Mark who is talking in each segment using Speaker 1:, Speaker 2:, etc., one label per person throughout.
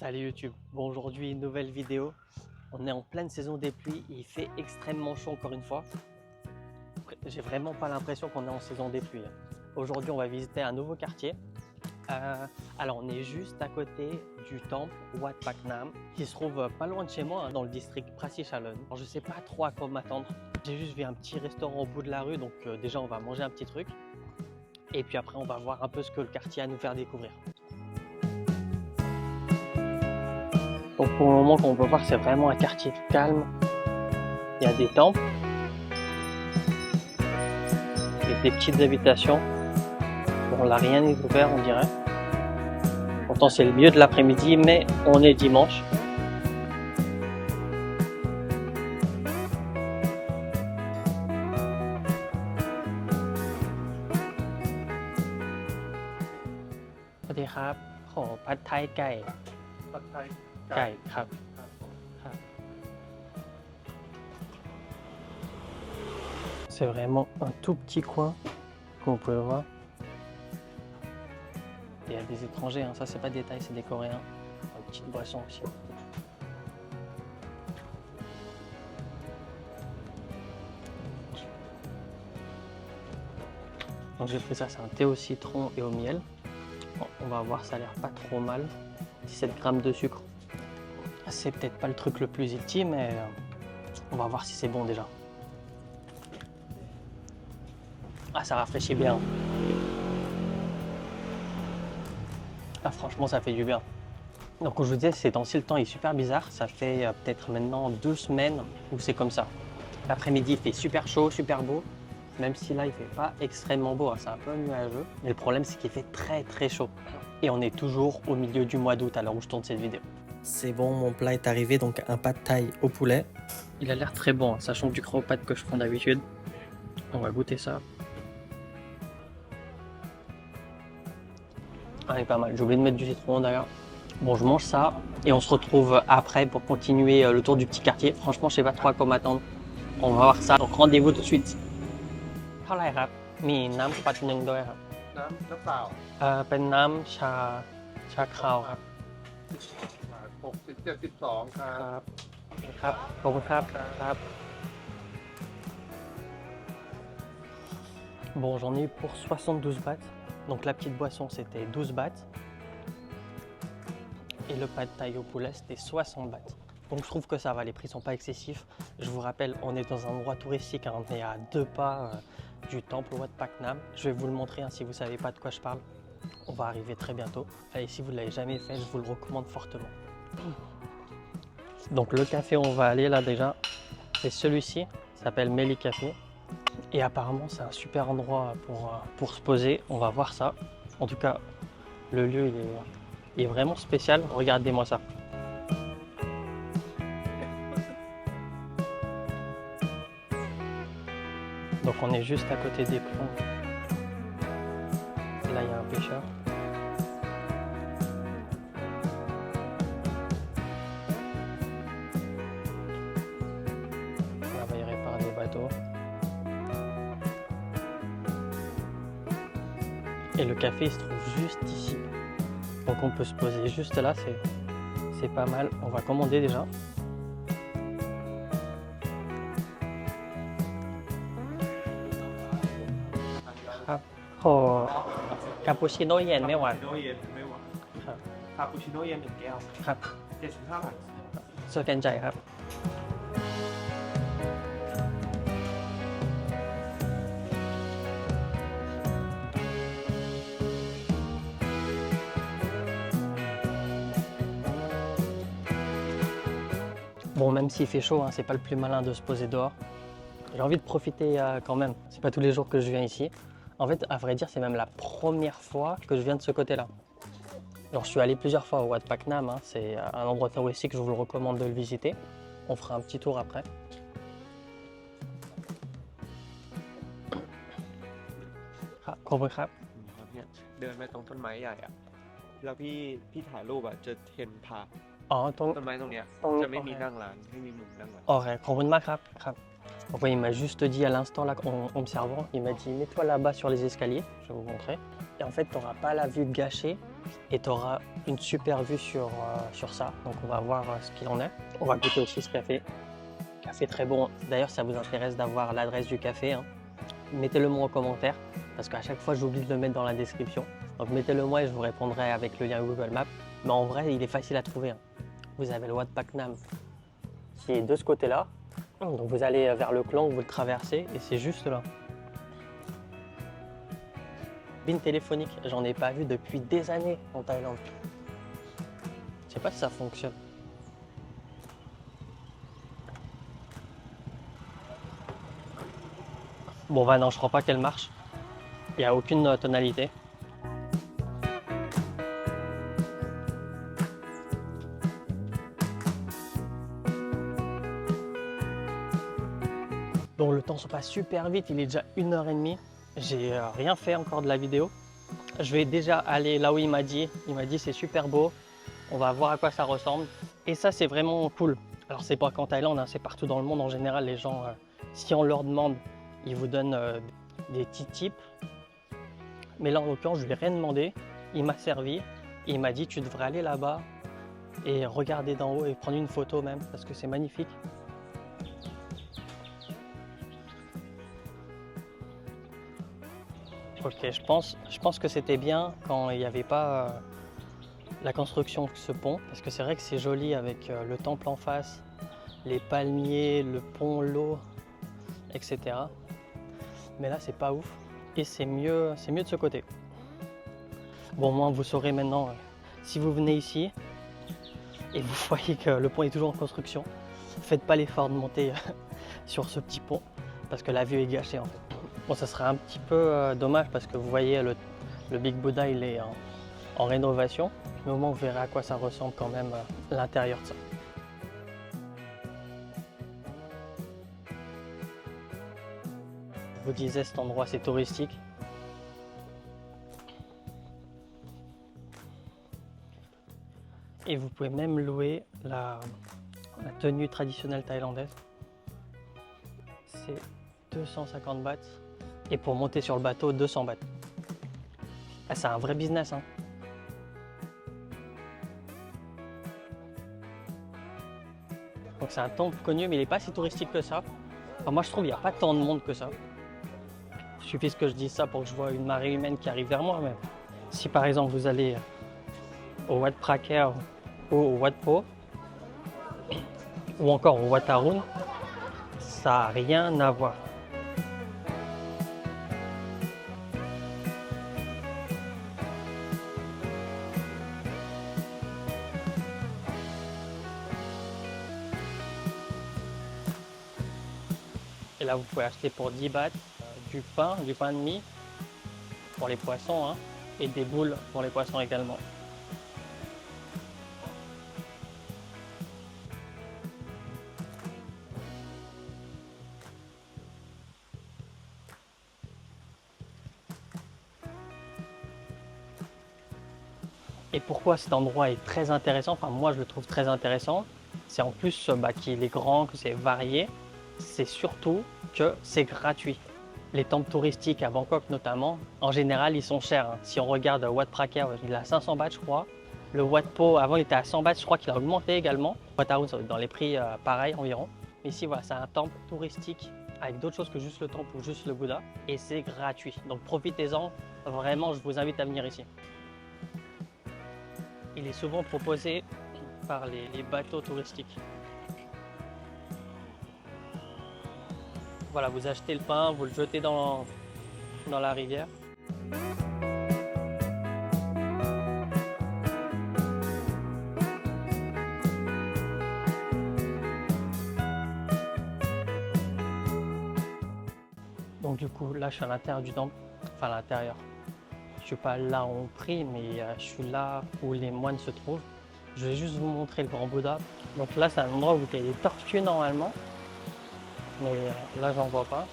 Speaker 1: Salut YouTube, bon aujourd'hui nouvelle vidéo, on est en pleine saison des pluies, il fait extrêmement chaud encore une fois, j'ai vraiment pas l'impression qu'on est en saison des pluies. Aujourd'hui on va visiter un nouveau quartier, alors on est juste à côté du temple Wat Pak Nam qui se trouve pas loin de chez moi dans le district Prasi Chalon. Alors je sais pas trop à quoi m'attendre, j'ai juste vu un petit restaurant au bout de la rue donc déjà on va manger un petit truc et puis après on va voir un peu ce que le quartier a à nous faire découvrir. Donc pour le moment, comme on peut voir, c'est vraiment un quartier calme. Il y a des temples, et des petites habitations. Bon, là, rien n'est ouvert, on dirait. Pourtant, c'est le milieu de l'après-midi, mais on est dimanche. Sawadee krab ขอผัดไทยไก่
Speaker 2: ผัดไทย
Speaker 1: ไก่ครับ C'est vraiment un tout petit coin, comme vous pouvez voir. Il y a des étrangers, hein. Ça c'est pas des Thaïs, c'est des Coréens. Une petite boisson aussi. Donc j'ai pris ça, c'est un thé au citron et au miel. Bon, on va voir, ça a l'air pas trop mal. 17 grammes de sucre. C'est peut-être pas le truc le plus utile, mais on va voir si c'est bon déjà. Ah, ça rafraîchit bien. Ah, franchement, ça fait du bien. Donc, comme je vous disais, ces temps-ci, le temps est super bizarre. Ça fait peut-être maintenant 2 semaines où c'est comme ça. L'après-midi, il fait super chaud, super beau. Même si là, il fait pas extrêmement beau, hein. C'est un peu nuageux. Mais le problème, c'est qu'il fait très très chaud. Et on est toujours au milieu du mois d'août à l'heure où je tourne cette vidéo. C'est bon, mon plat est arrivé, donc un pad thaï au poulet. Il a l'air très bon, hein. Ça change du croque pâte que je prends d'habitude. On va goûter ça. Ah, il est pas mal. J'ai oublié de mettre du citron d'ailleurs. Bon, je mange ça et on se retrouve après pour continuer le tour du petit quartier. Franchement, je sais pas trop à quoi m'attendre. On va voir ça. Donc rendez-vous tout de suite. เท่าไหร่ครับมีน้ำปัดหนึ่งด้วยครับ
Speaker 2: น้ำเปล่า
Speaker 1: เป็นน้ำชาคาวครับ
Speaker 2: 60-72ครับ
Speaker 1: ครับขอบคุณครับครับ Bon, j'en ai eu pour 72 bahts. Donc la petite boisson c'était 12 bahts. Et le pad thaï au poulet c'était 60 bahts. Donc je trouve que ça va, les prix sont pas excessifs. Je vous rappelle, on est dans un endroit touristique, hein, on est à 2 pas du temple Wat Pak Nam. Je vais vous le montrer, hein, si vous savez pas de quoi je parle. On va arriver très bientôt. Et si vous ne l'avez jamais fait, je vous le recommande fortement. Donc le café où on va aller là déjà, c'est celui-ci, ça s'appelle Meli Café. Et apparemment c'est un super endroit pour se poser, on va voir ça. En tout cas, le lieu il est vraiment spécial, regardez-moi ça. Donc on est juste à côté des ponts. Là il y a un pêcheur. Là-bas il répare des bateaux. Et le café il se trouve juste ici. Donc on peut se poser juste là, c'est pas mal. On va commander déjà. Oh, cappuccino เย็นไม่หวาน
Speaker 2: คาปูชิโน่เย็นไม่หวาน
Speaker 1: ครับ
Speaker 2: คาปูชิโน่เย็น1 แก้ว
Speaker 1: ครับ
Speaker 2: 75 บาท
Speaker 1: สแกนจ่ายครับ Bon, même s'il fait chaud, hein, c'est pas le plus malin de se poser dehors. J'ai envie de profiter quand même. C'est pas tous les jours que je viens ici. En fait, à vrai dire, c'est même la première fois que je viens de ce côté-là. Alors, je suis allé plusieurs fois au Wat Pak Nam, hein. C'est un endroit touristique, je vous le recommande de le visiter. On fera un petit tour après. ครับขอบคุณครับ
Speaker 2: เนี่ยเดินไปตรงต้นไม้ใหญ่อะแล้วพี่ถ่ายรูปอะจะเห็นผา
Speaker 1: อ๋อตรง
Speaker 2: ต้นไม้ตรงเนี้ย
Speaker 1: ตรง
Speaker 2: จะไม่มีนั่งร้านไม่มีมุมนั่งร้าน
Speaker 1: โอเคขอบคุณมากครับครับ Donc ouais, il m'a juste dit à l'instant là en me servant, il m'a dit mets-toi là-bas sur les escaliers, je vais vous montrer. Et en fait, tu n'auras pas la vue gâchée et tu auras une super vue sur ça. Donc on va voir ce qu'il en est. On va goûter aussi ce café. Café très bon. D'ailleurs, ça vous intéresse d'avoir l'adresse du café, hein, mettez-le moi en commentaire parce qu'à chaque fois j'oublie de le mettre dans la description. Donc mettez-le moi et je vous répondrai avec le lien Google Maps. Mais en vrai, il est facile à trouver, hein. Vous avez le Wat Phra Nam qui est de ce côté-là. Donc vous allez vers le Klang, vous le traversez et c'est juste là. Cabine téléphonique, j'en ai pas vu depuis des années en Thaïlande. Je sais pas si ça fonctionne. Bon bah non, je crois pas qu'elle marche. Il n'y a aucune tonalité. Donc le temps se passe super vite, il est déjà 1h30. J'ai rien fait encore de la vidéo. Je vais déjà aller là où il m'a dit c'est super beau. On va voir à quoi ça ressemble. Et ça c'est vraiment cool. Alors c'est pas qu'en Thaïlande, hein, c'est partout dans le monde. En général, les gens, si on leur demande, ils vous donnent des petits tips. Mais là en l'occurrence, je lui ai rien demandé. Il m'a servi et il m'a dit tu devrais aller là-bas et regarder d'en haut et prendre une photo même parce que c'est magnifique. Ok, je pense que c'était bien quand il n'y avait pas la construction de ce pont, parce que c'est vrai que c'est joli avec le temple en face, les palmiers, le pont, l'eau, etc. Mais là, c'est pas ouf et c'est mieux de ce côté. Bon, moi, vous saurez maintenant, si vous venez ici et vous voyez que le pont est toujours en construction, faites pas l'effort de monter sur ce petit pont, parce que la vue est gâchée en fait. Bon, ça serait un petit peu dommage parce que vous voyez le Big Buddha il est en rénovation. Mais au moins vous verrez à quoi ça ressemble quand même l'intérieur de ça. Je vous disais, cet endroit c'est touristique. Et vous pouvez même louer la tenue traditionnelle thaïlandaise. C'est 250 bahts. Et pour monter sur le bateau, 200 bahts. Ah, c'est un vrai business, hein. Donc c'est un temple connu, mais il n'est pas si touristique que ça. Enfin, moi je trouve qu'il n'y a pas tant de monde que ça. Il suffit que je dise ça pour que je vois une marée humaine qui arrive vers moi. Mais si par exemple vous allez au Wat Phra Kaew ou au Wat Po, ou encore au Wat Arun, ça n'a rien à voir. Et là, vous pouvez acheter pour 10 bahts du pain de mie pour les poissons, hein, et des boules pour les poissons également. Et pourquoi cet endroit est très intéressant, enfin moi je le trouve très intéressant, c'est en plus qu'il est grand, que c'est varié, c'est surtout que c'est gratuit. Les temples touristiques à Bangkok notamment, en général ils sont chers, hein. Si on regarde Wat Phra Kaew, il est à 500 bahts je crois. Le Wat Po avant il était à 100 bahts, je crois qu'il a augmenté également. Wat Arun dans les prix pareils environ. Mais ici voilà, c'est un temple touristique avec d'autres choses que juste le temple ou juste le Bouddha. Et c'est gratuit, donc profitez-en, vraiment je vous invite à venir ici. Il est souvent proposé par les bateaux touristiques. Voilà, vous achetez le pain, vous le jetez dans la rivière. Donc du coup, là je suis à l'intérieur du temple, enfin à l'intérieur. Je suis pas là où on prie, mais je suis là où les moines se trouvent. Je vais juste vous montrer le grand Bouddha. Donc là, c'est un endroit où il y a des tortues normalement, mais là, j'en vois pas.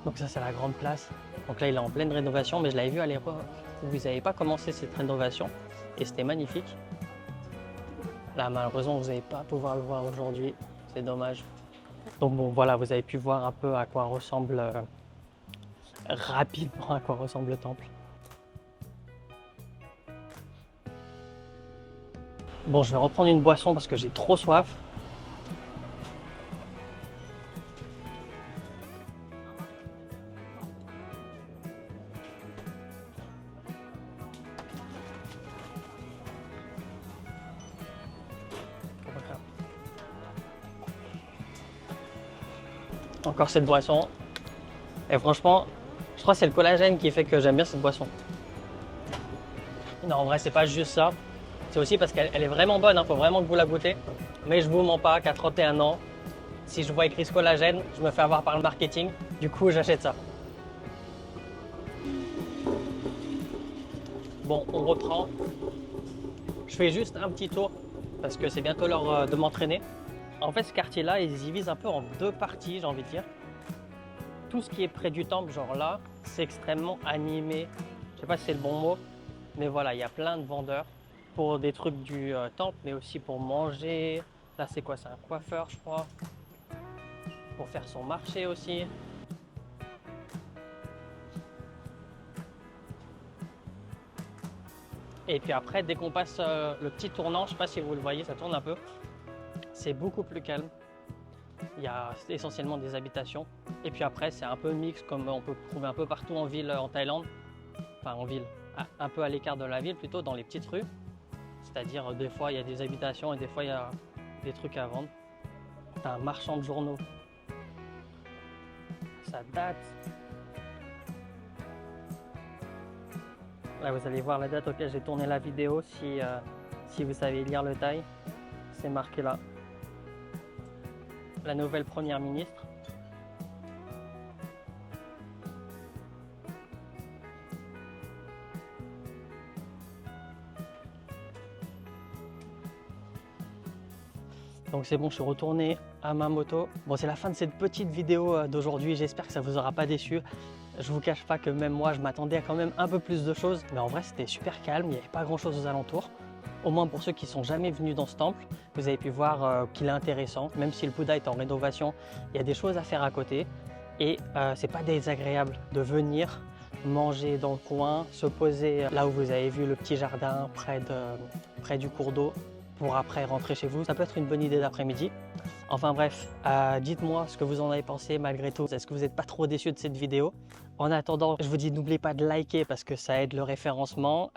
Speaker 1: Donc ça, c'est la grande place. Donc là, il est en pleine rénovation, mais je l'avais vu à l'époque. où ils n'avaient pas commencé cette rénovation et c'était magnifique. Là, malheureusement, vous n'allez pas pouvoir le voir aujourd'hui, c'est dommage. Donc bon, voilà, vous avez pu voir un peu à quoi ressemble rapidement à quoi ressemble le temple. Bon, je vais reprendre une boisson parce que j'ai trop soif. Encore cette boisson. Et franchement, je crois que c'est le collagène qui fait que j'aime bien cette boisson. Non, en vrai, c'est pas juste ça. C'est aussi parce qu'elle est vraiment bonne, faut vraiment que vous la goûtez. Mais je vous mens pas qu'à 31 ans, si je vois écrit ce collagène, je me fais avoir par le marketing. Du coup, j'achète ça. Bon, on reprend. Je fais juste un petit tour parce que c'est bientôt l'heure de m'entraîner. En fait, ce quartier-là, ils y divisent un peu en deux parties, j'ai envie de dire. Tout ce qui est près du temple, genre là, c'est extrêmement animé. Je sais pas si c'est le bon mot, mais voilà, il y a plein de vendeurs pour des trucs du temple, mais aussi pour manger. Là, c'est quoi? C'est un coiffeur, je crois. Pour faire son marché aussi. Et puis après, dès qu'on passe le petit tournant, je sais pas si vous le voyez, ça tourne un peu. C'est beaucoup plus calme. Il y a essentiellement des habitations. Et puis après, c'est un peu mix comme on peut trouver un peu partout en ville en Thaïlande. Enfin, en ville, un peu à l'écart de la ville, plutôt dans les petites rues. C'est-à-dire, des fois, il y a des habitations et des fois, il y a des trucs à vendre. T'as un marchand de journaux. Ça date. Là, vous allez voir la date auquel j'ai tourné la vidéo si vous savez lire le thaï. C'est marqué là. La nouvelle première ministre. Donc c'est bon, je suis retourné à ma moto. Bon, c'est la fin de cette petite vidéo d'aujourd'hui. J'espère que ça vous aura pas déçu. Je vous cache pas que même moi, je m'attendais à quand même un peu plus de choses. Mais en vrai, c'était super calme. Il n'y avait pas grand chose aux alentours. Au moins pour ceux qui sont jamais venus dans ce temple, vous avez pu voir qu'il est intéressant. Même si le Bouddha est en rénovation, il y a des choses à faire à côté. Et c'est pas désagréable de venir manger dans le coin, se poser là où vous avez vu le petit jardin près du cours d'eau pour après rentrer chez vous. Ça peut être une bonne idée d'après-midi. Enfin bref, dites-moi ce que vous en avez pensé malgré tout. Est-ce que vous n'êtes pas trop déçus de cette vidéo? En attendant, je vous dis n'oubliez pas de liker parce que ça aide le référencement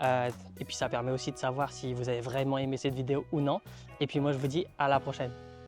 Speaker 1: et puis ça permet aussi de savoir si vous avez vraiment aimé cette vidéo ou non. Et puis moi je vous dis à la prochaine.